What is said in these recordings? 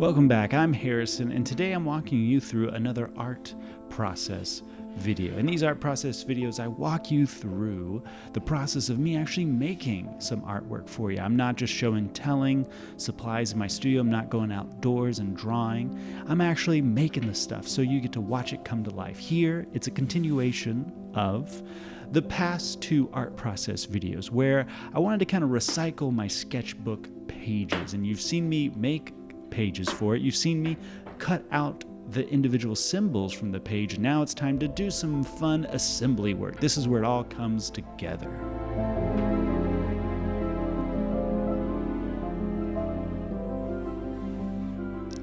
Welcome back, I'm Harrison, and today I'm walking you through another art process video. In these art process videos, I walk you through the process of me actually making some artwork for you. I'm not just show and telling supplies in my studio, I'm not going outdoors and drawing. I'm actually making the stuff so you get to watch it come to life. Here, it's a continuation of the past two art process videos where I wanted to kind of recycle my sketchbook pages, and you've seen me make pages for it. You've seen me cut out the individual symbols from the page. Now it's time to do some fun assembly work. This is where it all comes together.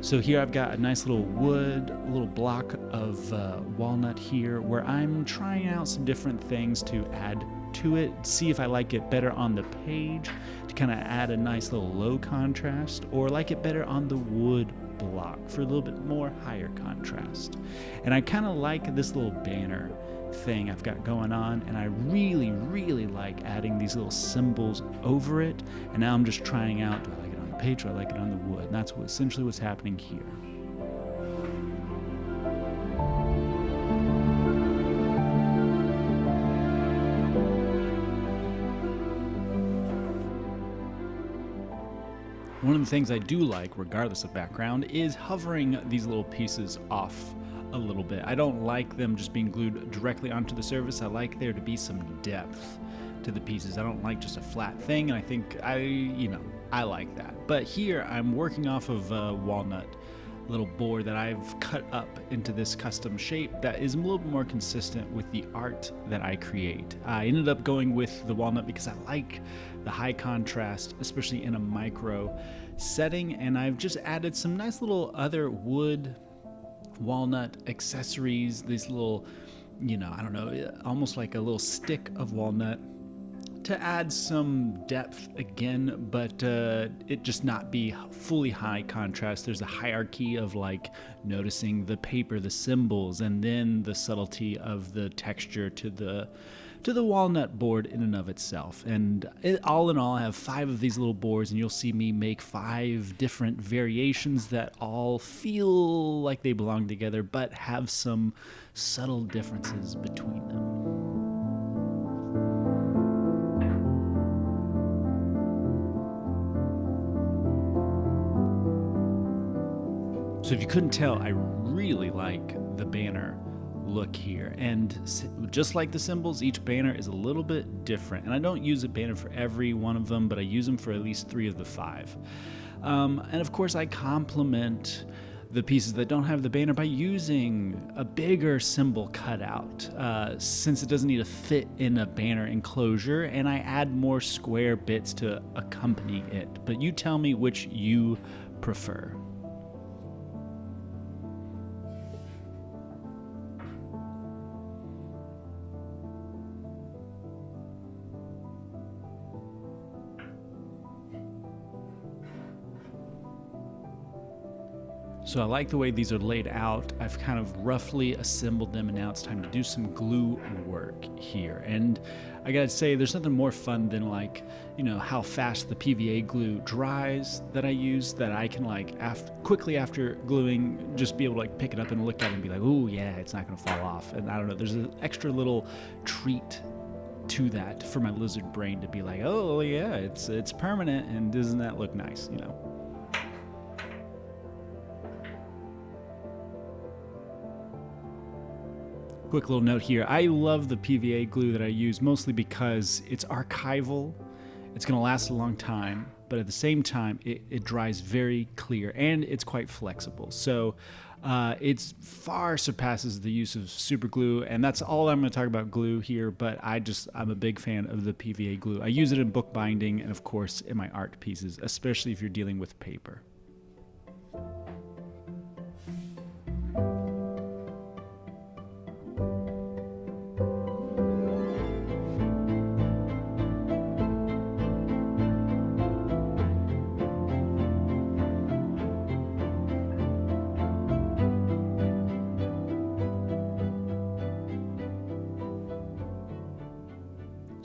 So here I've got a nice little wood, a little block of walnut here where I'm trying out some different things to add to it, see if I like it better on the page to kind of add a nice little low contrast, or like it better on the wood block for a little bit more higher contrast. And I kind of like this little banner thing I've got going on, and I really like adding these little symbols over it. And now I'm just trying out, do I like it on the page or I like it on the wood? And that's essentially what's happening here. One of the things I do like, regardless of background, is hovering these little pieces off a little bit. I don't like them just being glued directly onto the surface. I like there to be some depth to the pieces. I don't like just a flat thing, and I think I like that. But here I'm working off of a walnut little board that I've cut up into this custom shape that is a little bit more consistent with the art that I create. I ended up going with the walnut because I like the high contrast, especially in a micro setting, and I've just added some nice little other wood walnut accessories, these little, almost like a little stick of walnut to add some depth again, but it just not be fully high contrast. There's a hierarchy of like noticing the paper, the symbols, and then the subtlety of the texture to the walnut board in and of itself. And all in all, I have 5 of these little boards, and you'll see me make 5 different variations that all feel like they belong together, but have some subtle differences between them. So if you couldn't tell, I really like the banner look here. And just like the symbols, each banner is a little bit different. And I don't use a banner for every one of them, but I use them for at least 3 of the 5. And of course, I complement the pieces that don't have the banner by using a bigger symbol cutout, since it doesn't need to fit in a banner enclosure, and I add more square bits to accompany it. But you tell me which you prefer. So I like the way these are laid out. I've kind of roughly assembled them, and now it's time to do some glue work here. And I gotta say, there's nothing more fun than how fast the PVA glue dries that I use, that I can quickly after gluing, just be able to pick it up and look at it and be like, oh yeah, it's not gonna fall off. And I don't know, there's an extra little treat to that for my lizard brain to be like, oh yeah, it's permanent, and doesn't that look nice, Quick little note here, I love the PVA glue that I use mostly because it's archival, it's going to last a long time, but at the same time it dries very clear, and it's quite flexible. So it far surpasses the use of super glue, and that's all I'm going to talk about glue here, but I'm a big fan of the PVA glue. I use it in book binding and of course in my art pieces, especially if you're dealing with paper.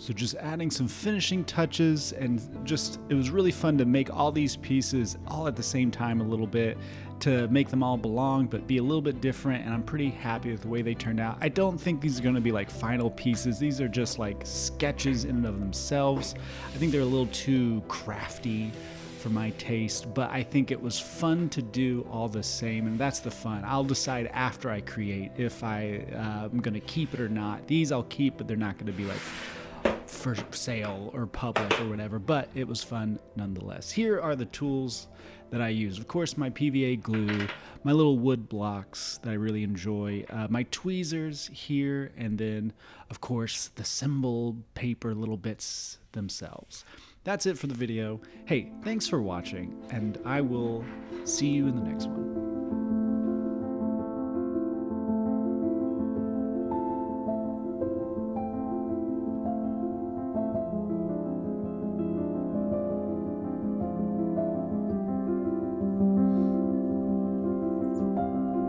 So just adding some finishing touches, and just, it was really fun to make all these pieces all at the same time a little bit, to make them all belong but be a little bit different, and I'm pretty happy with the way they turned out. I don't think these are going to be like final pieces. These are just like sketches in and of themselves. I think they're a little too crafty for my taste, but I think it was fun to do all the same, and that's the fun. I'll decide after I create if I'm going to keep it or not. These I'll keep, but they're not going to be like for sale or public or whatever, but it was fun nonetheless. Here are the tools that I use. Of course, my PVA glue, my little wood blocks that I really enjoy, my tweezers here, and then, of course, the symbol paper little bits themselves. That's it for the video. Hey, thanks for watching, and I will see you in the next one.